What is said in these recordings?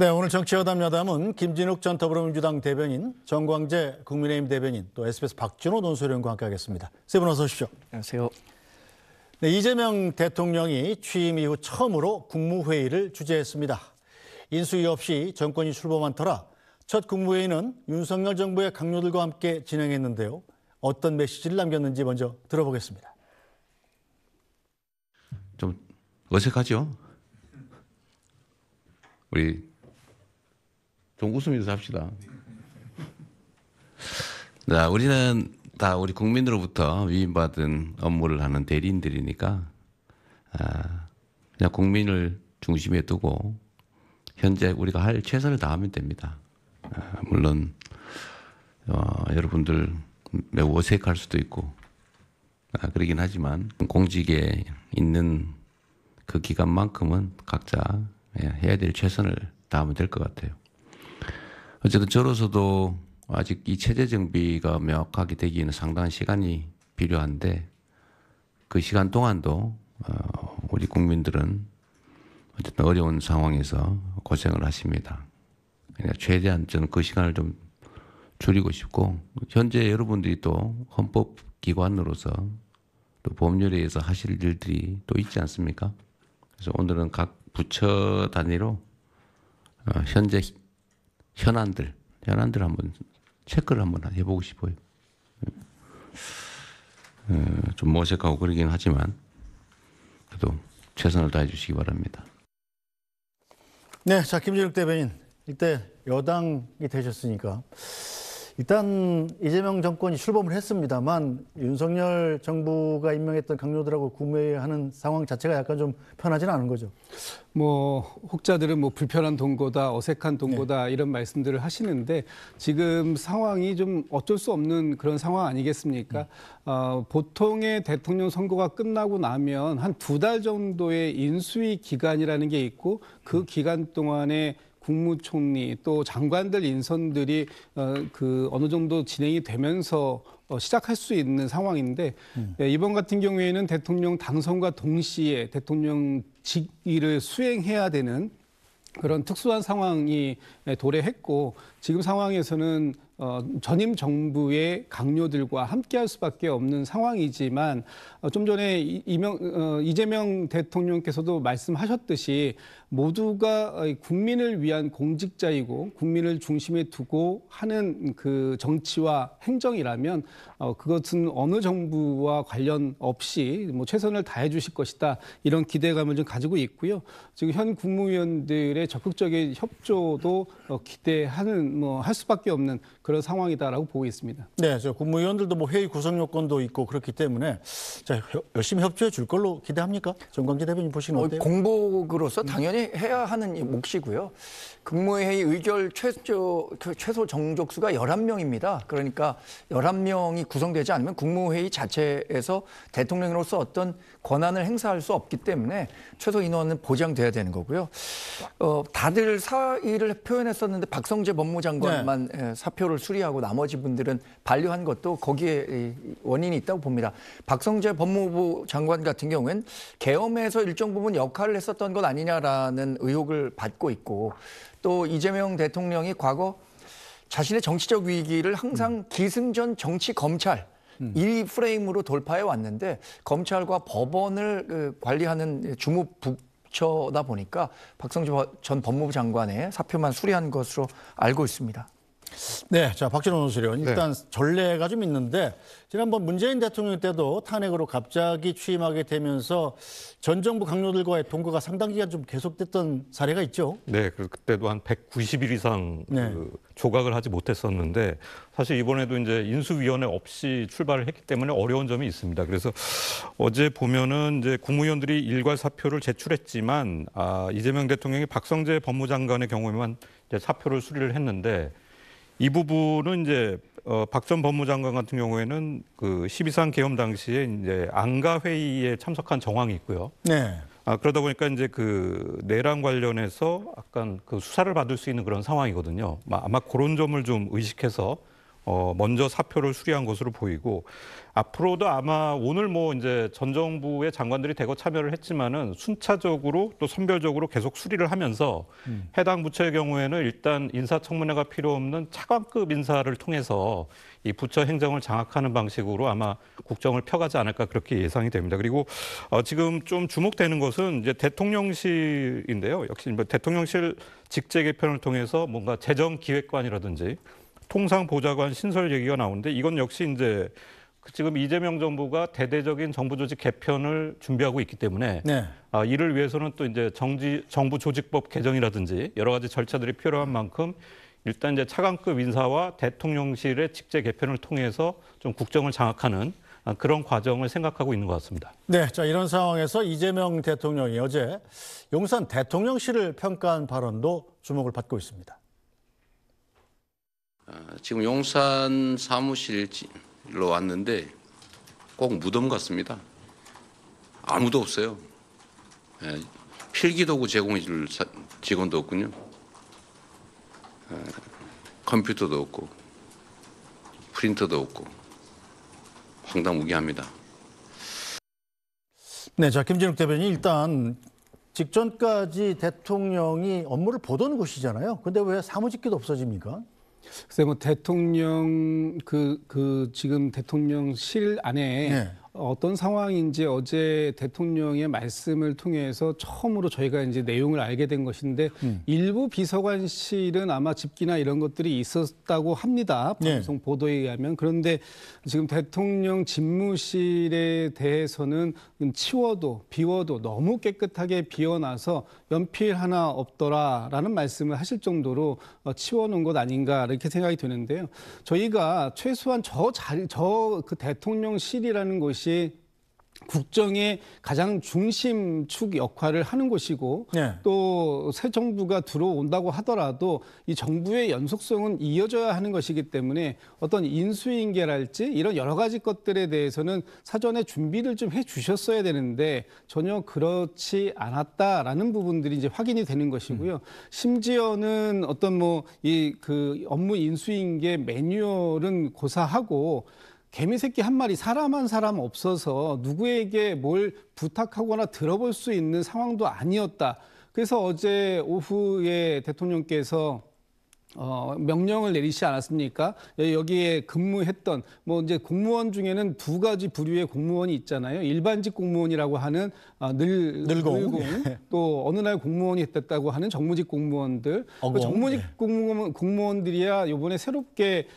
네, 오늘 정치여담 여담은 김진욱 전 더불어민주당 대변인, 정광재 국민의힘 대변인, 또 SBS 박준호 논설위원과 함께하겠습니다. 세 분 어서 오십시오. 안녕하세요. 네, 이재명 대통령이 취임 이후 처음으로 국무회의를 주재했습니다. 인수위 없이 정권이 출범한 터라 첫 국무회의는 윤석열 정부의 강요들과 함께 진행했는데요. 어떤 메시지를 남겼는지 먼저 들어보겠습니다. 좀 어색하죠? 우리 좀 웃으면서 합시다. 자, 우리는 다 우리 국민으로부터 위임받은 업무를 하는 대리인들이니까 그냥 국민을 중심에 두고 현재 우리가 할 최선을 다하면 됩니다. 물론 여러분들 매우 어색할 수도 있고 그러긴 하지만 공직에 있는 그 기간만큼은 각자 해야 될 최선을 다하면 될 것 같아요. 어쨌든 저로서도 아직 이 체제 정비가 명확하게 되기에는 상당한 시간이 필요한데 그 시간 동안도 우리 국민들은 어쨌든 어려운 상황에서 고생을 하십니다. 그러니까 최대한 저는 그 시간을 좀 줄이고 싶고 현재 여러분들이 또 헌법기관으로서 또 법률에 의해서 하실 일들이 또 있지 않습니까? 그래서 오늘은 각 부처 단위로 현재 현안들 한번 체크를 한번 해보고 싶어요. 좀 어색하고 그러긴 하지만 그래도 최선을 다해 주시기 바랍니다. 네, 자 김진욱 대변인, 이때 여당이 되셨으니까 일단 이재명 정권이 출범을 했습니다만 윤석열 정부가 임명했던 강요들하고 국무회의하는 상황 자체가 약간 좀 편하지는 않은 거죠. 혹자들은 불편한 동거다, 어색한 동거다 이런 말씀들을 하시는데 지금 상황이 좀 어쩔 수 없는 그런 상황 아니겠습니까? 보통의 대통령 선거가 끝나고 나면 한 2달 정도의 인수위 기간이라는 게 있고 그 기간 동안에 국무총리 또 장관들 인선들이 어느 정도 진행이 되면서 시작할 수 있는 상황인데 이번 같은 경우에는 대통령 당선과 동시에 대통령 직위를 수행해야 되는 그런 특수한 상황이 도래했고 지금 상황에서는 전임 정부의 강요들과 함께할 수밖에 없는 상황이지만 좀 전에 이재명 대통령께서도 말씀하셨듯이 모두가 국민을 위한 공직자이고 국민을 중심에 두고 하는 그 정치와 행정이라면 그것은 어느 정부와 관련 없이 최선을 다해 주실 것이다 이런 기대감을 좀 가지고 있고요. 지금 현 국무위원들의 적극적인 협조도 기대하는 할 수밖에 없는 그런 상황이다라고 보고 있습니다. 네, 저 국무위원들도 회의 구성 요건도 있고 그렇기 때문에 자, 열심히 협조해 줄 걸로 기대합니까? 정광재 대변인 보시는 어때요? 공복으로서 당연히 해야 하는 몫이고요. 국무회의 의결 최소 정족수가 11명입니다. 그러니까 11명이 구성되지 않으면 국무회의 자체에서 대통령으로서 어떤 권한을 행사할 수 없기 때문에 최소 인원은 보장돼야 되는 거고요. 다들 사의를 표현했었는데 박성재 법무장관만 사표를 수리하고 나머지 분들은 반려한 것도 거기에 원인이 있다고 봅니다. 박성재 법무부 장관 같은 경우엔 계엄에서 일정 부분 역할을 했었던 것 아니냐라는 의혹을 받고 있고 또 이재명 대통령이 과거 자신의 정치적 위기를 항상 기승전 정치 검찰 이 프레임으로 돌파해 왔는데 검찰과 법원을 관리하는 주무 부처다 보니까 박성재 전 법무부 장관의 사표만 수리한 것으로 알고 있습니다. 네, 자 박준호 논설위원, 일단 전례가 좀 있는데 지난번 문재인 대통령 때도 탄핵으로 갑자기 취임하게 되면서 전 정부 강요들과의 동거가 상당 기간 좀 계속됐던 사례가 있죠. 네, 그때도 한 190일 이상 조각을 하지 못했었는데 사실 이번에도 이제 인수위원회 없이 출발을 했기 때문에 어려운 점이 있습니다. 그래서 어제 보면은 이제 국무위원들이 일괄 사표를 제출했지만 이재명 대통령이 박성재 법무장관의 경우에만 이제 사표를 수리를 했는데. 이 부분은 이제 박 전 법무장관 같은 경우에는 그 12.3 계엄 당시에 이제 안가 회의에 참석한 정황이 있고요. 네. 그러다 보니까 이제 그 내란 관련해서 약간 그 수사를 받을 수 있는 그런 상황이거든요. 아마 그런 점을 좀 의식해서 먼저 사표를 수리한 것으로 보이고 앞으로도 아마 오늘 뭐 이제 전 정부의 장관들이 대거 참여를 했지만은 순차적으로 또 선별적으로 계속 수리를 하면서 해당 부처의 경우에는 일단 인사청문회가 필요 없는 차관급 인사를 통해서 이 부처 행정을 장악하는 방식으로 아마 국정을 펴가지 않을까 그렇게 예상이 됩니다. 그리고 지금 좀 주목되는 것은 이제 대통령실인데요. 역시 뭐 대통령실 직제 개편을 통해서 뭔가 재정기획관이라든지 통상보좌관 신설 얘기가 나오는데 이건 역시 이제 지금 이재명 정부가 대대적인 정부 조직 개편을 준비하고 있기 때문에 네. 이를 위해서는 또 이제 정부 조직법 개정이라든지 여러 가지 절차들이 필요한 만큼 일단 이제 차관급 인사와 대통령실의 직제 개편을 통해서 좀 국정을 장악하는 그런 과정을 생각하고 있는 것 같습니다. 네, 자 이런 상황에서 이재명 대통령이 어제 용산 대통령실을 평가한 발언도 주목을 받고 있습니다. 지금 용산 사무실로 왔는데 꼭 무덤 같습니다. 아무도 없어요. 필기도구 제공해 줄 직원도 없군요. 컴퓨터도 없고 프린터도 없고 황당무계합니다. 네, 자 김진욱 대변인 일단 직전까지 대통령이 업무를 보던 곳이잖아요. 근데 왜 사무직기도 없어집니까? 글쎄 뭐 대통령 지금 대통령실 안에 네. 어떤 상황인지 어제 대통령의 말씀을 통해서 처음으로 저희가 이제 내용을 알게 된 것인데 일부 비서관실은 아마 집기나 이런 것들이 있었다고 합니다. 방송 보도에 의하면. 그런데 지금 대통령 집무실에 대해서는 치워도 비워도 너무 깨끗하게 비워놔서 연필 하나 없더라라는 말씀을 하실 정도로 치워놓은 것 아닌가 이렇게 생각이 드는데요. 저희가 최소한 그 대통령실이라는 곳이 국정의 가장 중심축 역할을 하는 곳이고 네. 또 새 정부가 들어온다고 하더라도 이 정부의 연속성은 이어져야 하는 것이기 때문에 어떤 인수인계랄지 이런 여러 가지 것들에 대해서는 사전에 준비를 좀 해 주셨어야 되는데 전혀 그렇지 않았다라는 부분들이 이제 확인이 되는 것이고요. 심지어는 어떤 그 업무 인수인계 매뉴얼은 고사하고 개미새끼 한 마리 사람 한 사람 없어서 누구에게 뭘 부탁하거나 들어볼 수 있는 상황도 아니었다. 그래서 어제 오후에 대통령께서 명령을 내리시지 않았습니까? 여기에 근무했던 이제 공무원 중에는 두 가지 부류의 공무원이 있잖아요. 일반직 공무원이라고 하는 늘공 또 어느 날 공무원이 됐다고 하는 정무직 공무원들. 그 정무직 공무원들이야 이번에 새롭게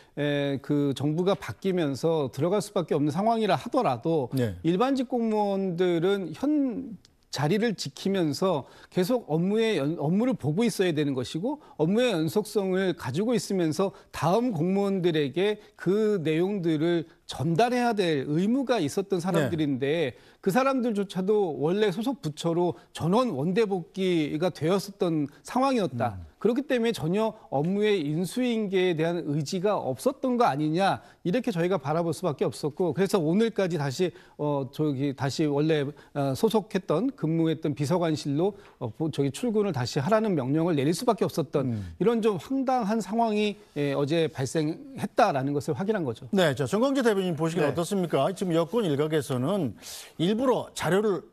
그 정부가 바뀌면서 들어갈 수밖에 없는 상황이라 하더라도 일반직 공무원들은 현 자리를 지키면서 계속 업무를 보고 있어야 되는 것이고 업무의 연속성을 가지고 있으면서 다음 공무원들에게 그 내용들을 전달해야 될 의무가 있었던 사람들인데 그 사람들조차도 원래 소속 부처로 전원 원대복귀가 되었었던 상황이었다. 그렇기 때문에 전혀 업무의 인수인계에 대한 의지가 없었던 거 아니냐 이렇게 저희가 바라볼 수밖에 없었고 그래서 오늘까지 다시 원래 소속했던 근무했던 비서관실로 출근을 다시 하라는 명령을 내릴 수밖에 없었던 이런 좀 황당한 상황이 어제 발생했다라는 것을 확인한 거죠. 네, 자 정광재 대변인 보시기엔 어떻습니까? 지금 여권 일각에서는 일부러 자료를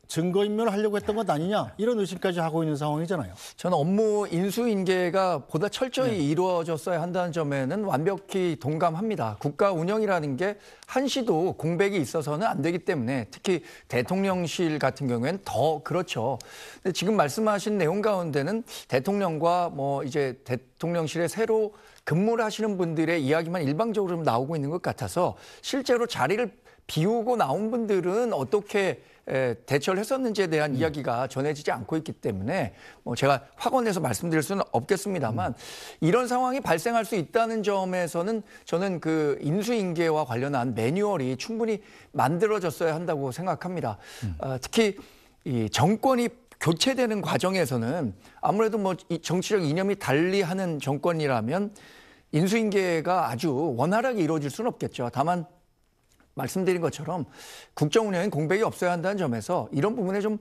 증거인멸을 하려고 했던 것 아니냐 이런 의심까지 하고 있는 상황이잖아요. 저는 업무 인수인계가 보다 철저히 이루어졌어야 한다는 점에는 완벽히 동감합니다. 국가 운영이라는 게 한시도 공백이 있어서는 안 되기 때문에 특히 대통령실 같은 경우에는 더 그렇죠. 근데 지금 말씀하신 내용 가운데는 대통령과 이제 대통령실에 새로 근무를 하시는 분들의 이야기만 일방적으로 나오고 있는 것 같아서 실제로 자리를 비우고 나온 분들은 어떻게 대처를 했었는지에 대한 이야기가 전해지지 않고 있기 때문에 제가 확언해서 말씀드릴 수는 없겠습니다만 이런 상황이 발생할 수 있다는 점에서는 저는 그 인수인계와 관련한 매뉴얼이 충분히 만들어졌어야 한다고 생각합니다. 특히 이 정권이 교체되는 과정에서는 아무래도 이 정치적 이념이 달리하는 정권이라면 인수인계가 아주 원활하게 이루어질 수는 없겠죠. 다만 말씀드린 것처럼 국정 운영엔 공백이 없어야 한다는 점에서 이런 부분에 좀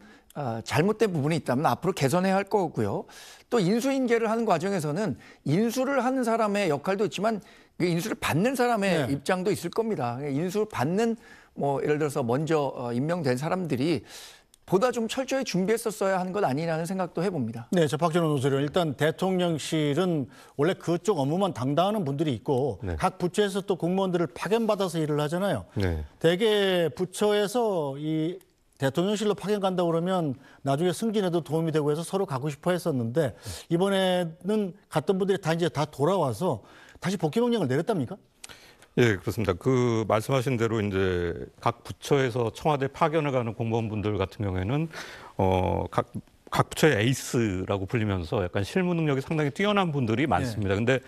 잘못된 부분이 있다면 앞으로 개선해야 할 거고요. 또 인수인계를 하는 과정에서는 인수를 하는 사람의 역할도 있지만 인수를 받는 사람의 네. 입장도 있을 겁니다. 인수를 받는 뭐 예를 들어서 먼저 임명된 사람들이 보다 좀 철저히 준비했었어야 하는 것 아니냐는 생각도 해봅니다. 네, 저 박준원 노조련 일단 대통령실은 원래 그쪽 업무만 담당하는 분들이 있고 네. 각 부처에서 또 공무원들을 파견받아서 일을 하잖아요. 네. 대개 부처에서 이 대통령실로 파견 간다 그러면 나중에 승진에도 도움이 되고 해서 서로 가고 싶어 했었는데 이번에는 갔던 분들이 다 이제 다 돌아와서 다시 복귀 명령을 내렸답니까? 예, 그렇습니다. 그 말씀하신 대로 이제 각 부처에서 청와대 파견을 가는 공무원분들 같은 경우에는 각 부처의 에이스라고 불리면서 약간 실무 능력이 상당히 뛰어난 분들이 많습니다. 근데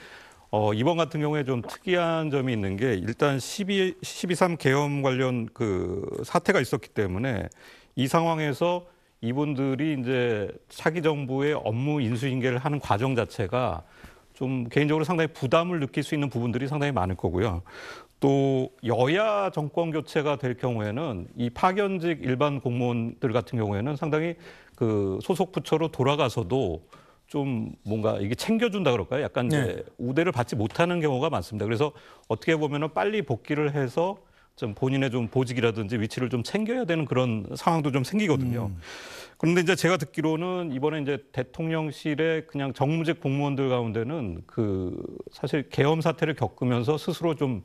이번 같은 경우에 좀 특이한 점이 있는 게 일단 12.3 계엄 관련 그 사태가 있었기 때문에 이 상황에서 이분들이 이제 차기 정부의 업무 인수인계를 하는 과정 자체가 좀 개인적으로 상당히 부담을 느낄 수 있는 부분들이 상당히 많을 거고요. 또 여야 정권 교체가 될 경우에는 이 파견직 일반 공무원들 같은 경우에는 상당히 그 소속 부처로 돌아가서도 좀 뭔가 이게 챙겨준다 그럴까요? 약간 이제 우대를 받지 못하는 경우가 많습니다. 그래서 어떻게 보면은 빨리 복귀를 해서 좀 본인의 좀 보직이라든지 위치를 좀 챙겨야 되는 그런 상황도 좀 생기거든요. 그런데 이제 제가 듣기로는 이번에 이제 대통령실의 그냥 정무직 공무원들 가운데는 그 사실 계엄 사태를 겪으면서 스스로 좀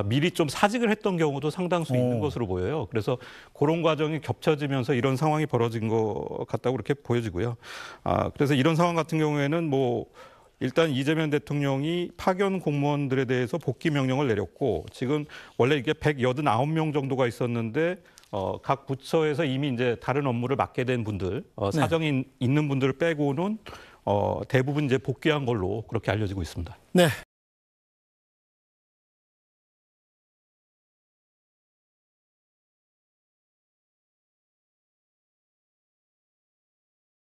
미리 좀 사직을 했던 경우도 상당수 있는 것으로 보여요. 그래서 그런 과정이 겹쳐지면서 이런 상황이 벌어진 것 같다고 그렇게 보여지고요. 그래서 이런 상황 같은 경우에는 뭐 일단 이재명 대통령이 파견 공무원들에 대해서 복귀 명령을 내렸고 지금 원래 이게 189명 정도가 있었는데 각 부처에서 이미 이제 다른 업무를 맡게 된 분들, 사정이 있는 분들을 빼고는 대부분 이제 복귀한 걸로 그렇게 알려지고 있습니다. 네,